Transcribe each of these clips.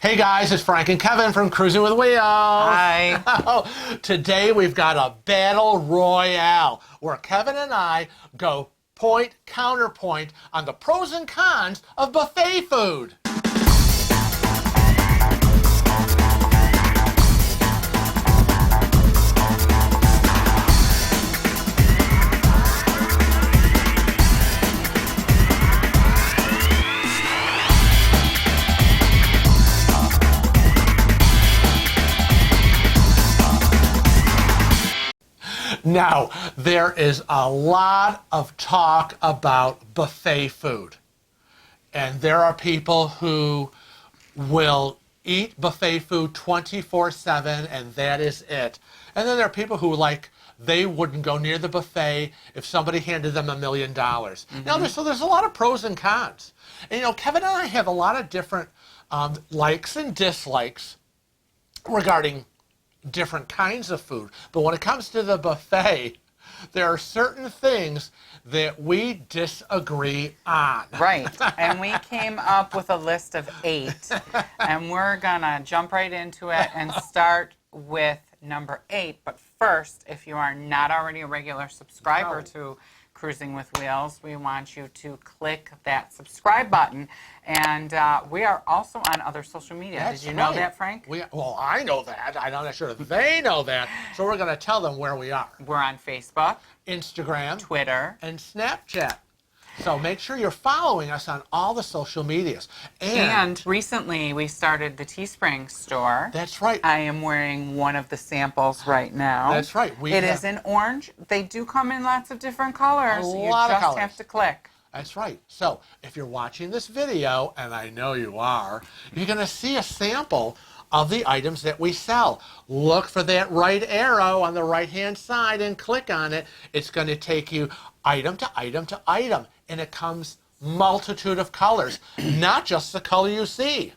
Hey guys, it's Frank and Kevin from Cruising with Wheels. Hi. Today we've got a battle royale where Kevin and I go point counterpoint on the pros and cons of buffet food. Now, there is a lot of talk about buffet food. And there are people who will eat buffet food 24/7 and that is it. And then there are people who they wouldn't go near the buffet if somebody handed them $1 million. Now, there's a lot of pros and cons. And Kevin and I have a lot of different likes and dislikes regarding different kinds of food. But when it comes to the buffet, there are certain things that we disagree on. Right. And we came up with a list of 8. And we're going to jump right into it and start with number 8. But first, if you are not already a regular subscriber to Cruising with Wheels, we want you to click that subscribe button. And we are also on other social media. That's Did you know that, Frank? Well, I know that. I'm not sure if they know that. So we're going to tell them where we are. We're on Facebook, Instagram, Twitter, and Snapchat. So make sure you're following us on all the social medias. And recently we started the Teespring store. That's right. I am wearing one of the samples right now. That's right. It is in orange. They do come in lots of different colors. You just have to click. That's right. So if you're watching this video, and I know you are, you're going to see a sample of the items that we sell. Look for that right arrow on the right-hand side and click on it. It's going to take you item to item to item, and it comes multitude of colors, not just the color you see.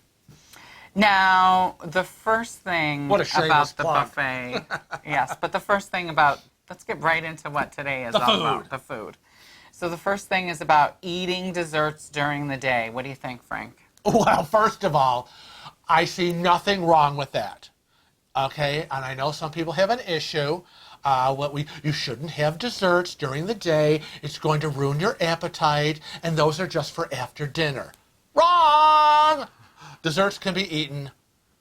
Now, the first thing about the plug. buffet, yes, but the first thing about, let's get right into what today is all about, the food. So the first thing is about eating desserts during the day. What do you think, Frank? Well, first of all, I see nothing wrong with that. Okay, and I know some people have an issue. You shouldn't have desserts during the day. It's going to ruin your appetite, and those are just for after dinner. Wrong! Desserts can be eaten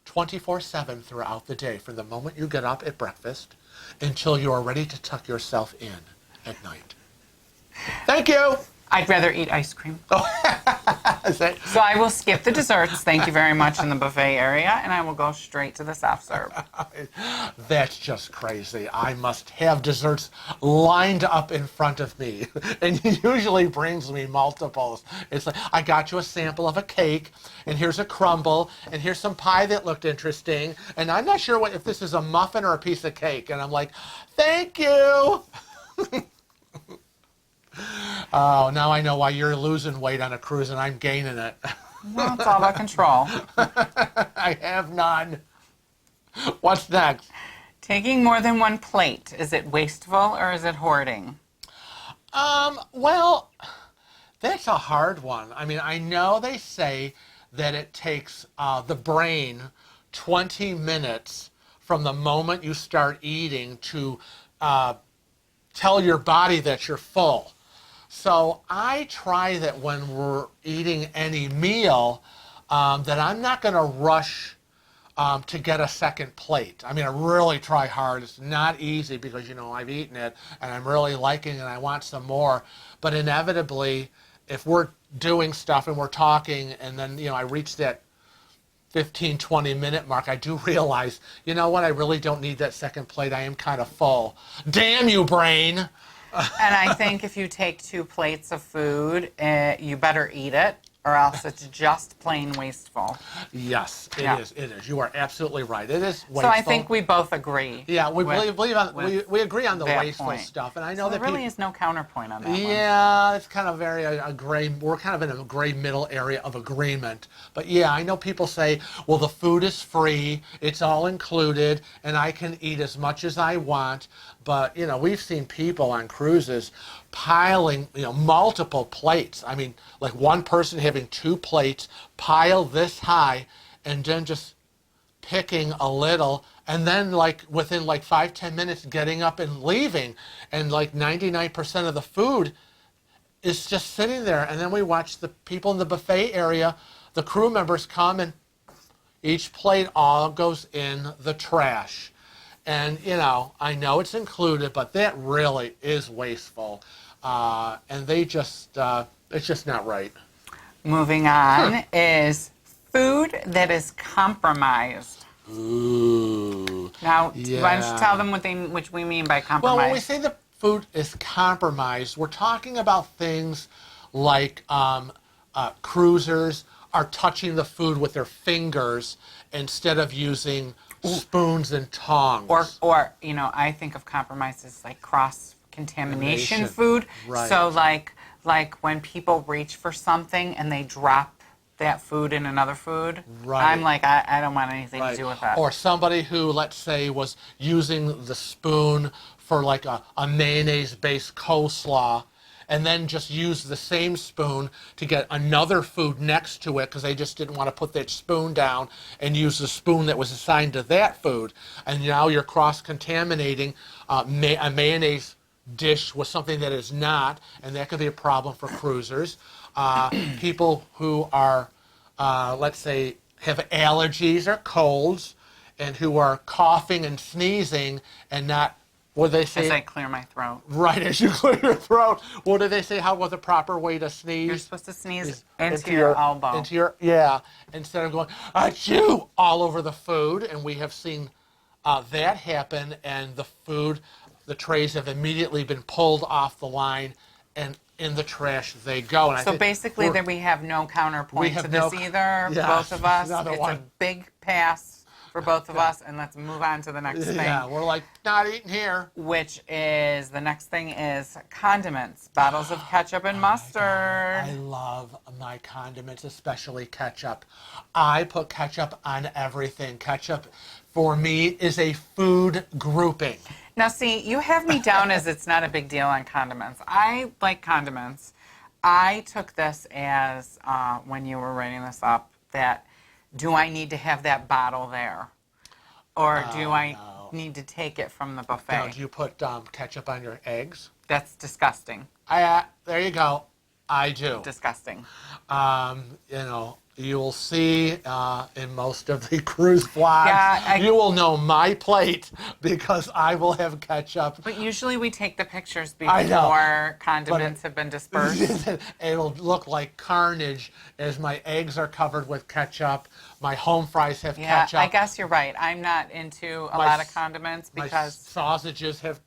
24/7 throughout the day, from the moment you get up at breakfast until you are ready to tuck yourself in at night. Thank you! I'd rather eat ice cream. So I will skip the desserts, thank you very much, in the buffet area, and I will go straight to the soft serve. That's just crazy. I must have desserts lined up in front of me, and he usually brings me multiples. It's like, I got you a sample of a cake, and here's a crumble, and here's some pie that looked interesting, and I'm not sure if this is a muffin or a piece of cake, and I'm like, thank you! Oh, now I know why you're losing weight on a cruise and I'm gaining it. Well, it's all about control. I have none. What's next? Taking more than one plate, is it wasteful or is it hoarding? Well, that's a hard one. I mean, I know they say that it takes the brain 20 minutes from the moment you start eating to tell your body that you're full. So I try that when we're eating any meal, that I'm not going to rush to get a second plate. I mean, I really try hard. It's not easy because, I've eaten it and I'm really liking it and I want some more. But inevitably, if we're doing stuff and we're talking and then, I reach that 15, 20-minute mark, I do realize, you know what, I really don't need that second plate. I am kind of full. Damn you, brain! And I think if you take 2 plates of food, you better eat it, or else it's just plain wasteful. Yes, it is. It is. You are absolutely right. It is wasteful. So I think we both agree. Yeah, we agree on the wasteful point. stuff, and I know so that there really is no counterpoint on that one. Yeah, it's kind of a gray. We're kind of in a gray middle area of agreement. But yeah, I know people say, well, the food is free, it's all included, and I can eat as much as I want. But we've seen people on cruises piling, multiple plates. I mean, like one person having 2 plates piled this high, and then just picking a little, and then like within like 5-10 minutes getting up and leaving, and like 99% of the food is just sitting there. And then we watch the people in the buffet area, the crew members come, and each plate all goes in the trash. And I know it's included, but that really is wasteful, and they just it's just not right. Moving on is food that is compromised. Ooh. Now, Yeah. why don't you tell them which we mean by compromise? Well, when we say the food is compromised, we're talking about things like cruisers are touching the food with their fingers instead of using spoons and tongs. Or I think of compromise as like cross-contamination food. Right. So like when people reach for something and they drop that food in another food, Right. I'm like, I don't want anything to do with that. Or somebody who, let's say, was using the spoon for like a mayonnaise-based coleslaw, and then just used the same spoon to get another food next to it because they just didn't want to put that spoon down and use the spoon that was assigned to that food. And now you're cross-contaminating a mayonnaise dish with something that is not, and that could be a problem for cruisers. People who are, let's say, have allergies or colds, and who are coughing and sneezing and not, what do they say? As I clear my throat. Right, as you clear your throat. What do they say? How was the proper way to sneeze? You're supposed to sneeze into your elbow. Instead of going, achoo, all over the food. And we have seen that happen, and the trays have immediately been pulled off the line, and in the trash they go. And So basically, that we have no counterpoint to this either. Yes, both of us. neither It's one. a big pass for both of us, and let's move on to the next thing. Yeah, we're like, not eating here. Which is, the next thing is condiments. Bottles of ketchup and mustard. I love my condiments, especially ketchup. I put ketchup on everything. Ketchup, for me, is a food grouping. Now, see, you have me down as it's not a big deal on condiments. I like condiments. I took this as, when you were writing this up, that do I need to have that bottle there? Or do I need to take it from the buffet? Now, do you put ketchup on your eggs? That's disgusting. There you go. I do. Disgusting. You'll see in most of the cruise vlogs, you will know my plate because I will have ketchup. But usually we take the pictures before condiments have been dispersed. It'll look like carnage as my eggs are covered with ketchup. My home fries have ketchup. Yeah, I guess you're right. I'm not into a lot of condiments because my sausages have.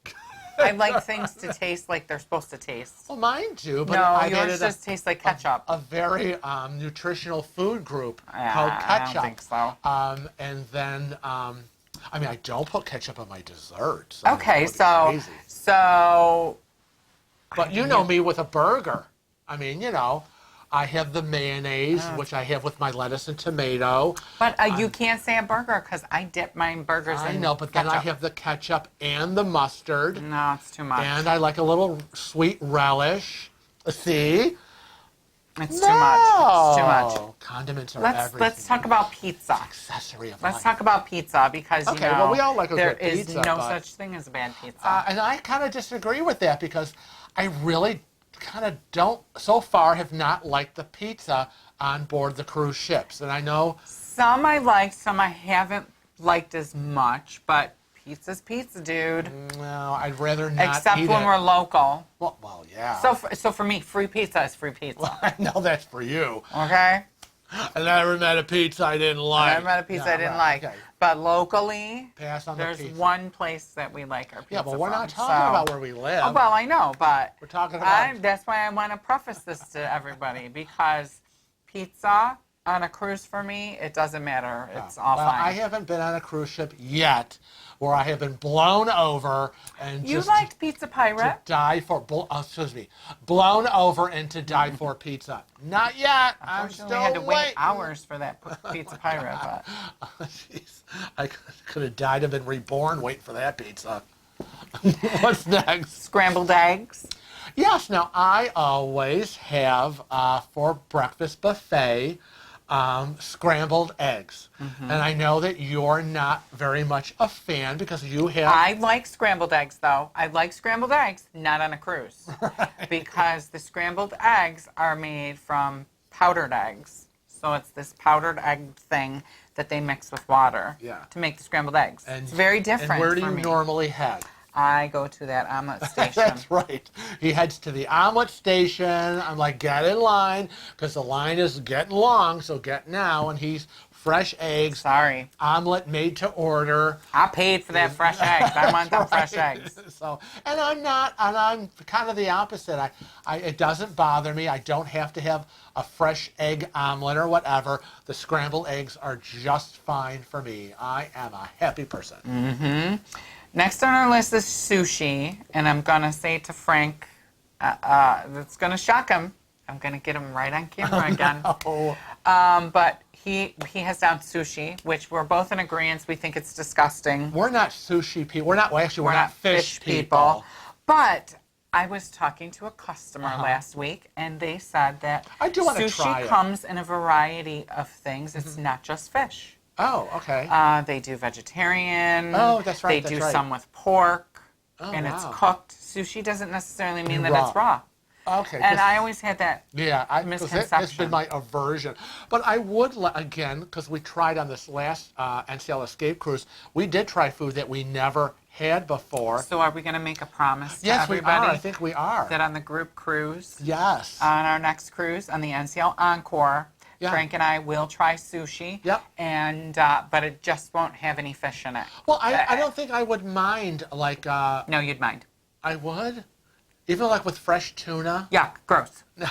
I like things to taste like they're supposed to taste. Well, mine do, but no, yours just tastes like ketchup. A very nutritional food group called ketchup. I don't think so. And then, I don't put ketchup on my desserts. Okay, so. But you know me with a burger. I have the mayonnaise, which I have with my lettuce and tomato. But you can't say a burger because I dip my burgers in ketchup. I know, but then I have the ketchup and the mustard. No, it's too much. And I like a little sweet relish. See? It's too much. It's too much. Condiments are everything. Let's talk about pizza. Accessory of Let's life. talk about pizza because, well, we all like a there good pizza, is no but such thing as a bad pizza. And I kind of disagree with that because I really kind of so far have not liked the pizza on board the cruise ships. And I know some I liked, some I haven't liked as much, but pizza's pizza, dude. No, I'd rather not Except when we're local. Well, yeah. So for me, free pizza is free pizza. Well, I know that's for you. Okay? I never met a pizza I didn't like. I never met a pizza I didn't like. Okay. But locally, pass on there's the pizza. one place that we like our pizza. Yeah, but we're not talking about where we live. Oh, well, I know, but we're talking about. That's why I want to preface this to everybody because pizza on a cruise for me, it doesn't matter. It's all fine. I haven't been on a cruise ship yet where I have been blown over and you liked Pizza Pirate? To die for. Blown over and to die for pizza. Not yet. I'm still we had to wait waiting. hours for that Pizza Pirate. But. Jeez, I could have died and been reborn waiting for that pizza. What's next? Scrambled eggs. Yes. Now I always have for breakfast buffet. scrambled eggs. And I know that you're not very much a fan because you have... I like scrambled eggs, though. I like scrambled eggs, not on a cruise. Because the scrambled eggs are made from powdered eggs. So it's this powdered egg thing that they mix with water to make the scrambled eggs. And, it's very different. And where do you me. normally head? I go to that omelet station. That's right. He heads to the omelet station. I'm like, get in line, because the line is getting long, so get now. And he's fresh eggs. Sorry. Omelet made to order. I paid for that fresh eggs. I want them fresh eggs. So, and I'm kind of the opposite. It doesn't bother me. I don't have to have a fresh egg omelet or whatever. The scrambled eggs are just fine for me. I am a happy person. Mm-hmm. Next on our list is sushi, and I'm going to say to Frank, that's going to shock him. I'm going to get him right on camera again. No. But he has down sushi, which we're both in agreement. We think it's disgusting. We're not sushi people. We're not fish people. But I was talking to a customer last week, and they said that I do want to try sushi it. Comes in a variety of things. It's not just fish. Oh, okay. They do vegetarian. Oh, that's right. They do some with pork, and wow. it's cooked. Sushi doesn't necessarily mean that Raw. it's raw. Okay. And I always had that misconception. It's been my aversion. But I would, again, because we tried on this last NCL Escape Cruise, we did try food that we never had before. So are we going to make a promise to Yes, everybody? we are. I think we are. That on the group cruise, yes. on our next cruise, on the NCL Encore, Yeah. Frank and I will try sushi. Yep. And but it just won't have any fish in it. Well, I don't think I would mind, like... no, you'd mind. I would? Even like with fresh tuna? Yuck, gross. No.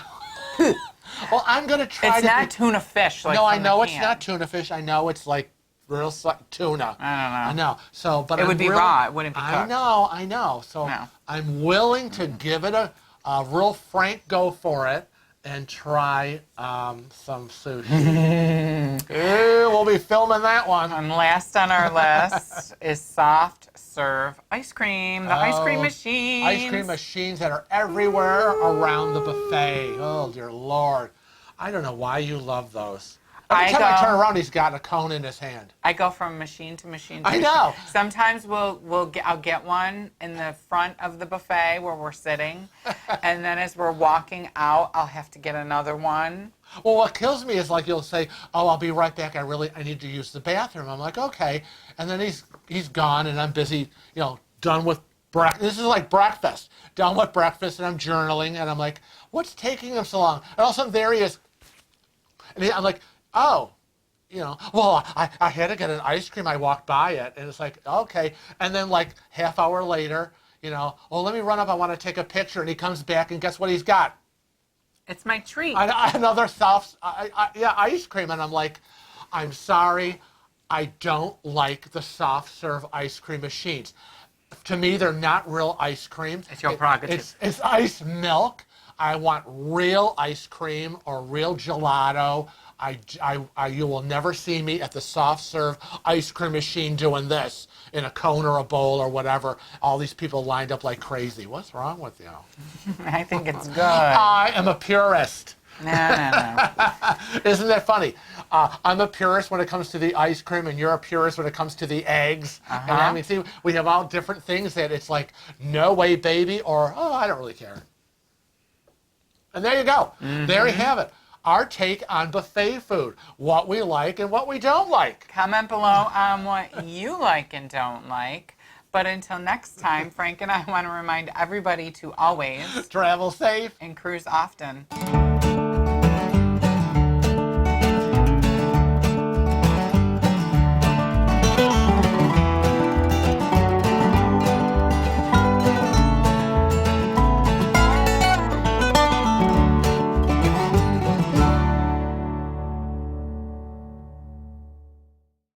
Well, I'm going to try It's not tuna fish. Like no, from I know the it's can. not tuna fish. I know it's like real tuna. I I know. So, but It I'm would be really- raw. It wouldn't be cooked. I know. So No. I'm willing to give it a real frank go for it and try some sushi. We'll be filming that one. And last on our list is soft serve ice cream. The ice cream machines. Ice cream machines that are everywhere around the buffet. Oh, dear Lord. I don't know why you love those. Every time I turn around, he's got a cone in his hand. I go from machine to machine. I know. Sometimes I'll get one in the front of the buffet where we're sitting, and then as we're walking out, I'll have to get another one. Well, what kills me is like you'll say, "Oh, I'll be right back. I need to use the bathroom." I'm like, "Okay," and then he's gone, and I'm busy, done with breakfast. This is like breakfast. Done with breakfast, and I'm journaling, and I'm like, "What's taking him so long?" And all of a sudden, there he is, and I'm like, "Oh." Well, I had to get an ice cream. I walked by it, and it's like, okay. And then like half hour later, well, let me run up. I want to take a picture. And he comes back, and guess what he's got? It's my treat. Another soft, ice cream. And I'm like, I'm sorry, I don't like the soft serve ice cream machines. To me, they're not real ice cream. It's your prerogative. It's ice milk. I want real ice cream or real gelato. You will never see me at the soft serve ice cream machine doing this in a cone or a bowl or whatever. All these people lined up like crazy. What's wrong with you? I think it's good. I am a purist. No. Isn't that funny? I'm a purist when it comes to the ice cream, and you're a purist when it comes to the eggs. And I mean, see, we have all different things that it's like, no way, baby, or, oh, I don't really care. And there you go. There you have it. Our take on buffet food, what we like and what we don't like. Comment below on what you like and don't like. But until next time, Frank and I want to remind everybody to always Travel safe and cruise often.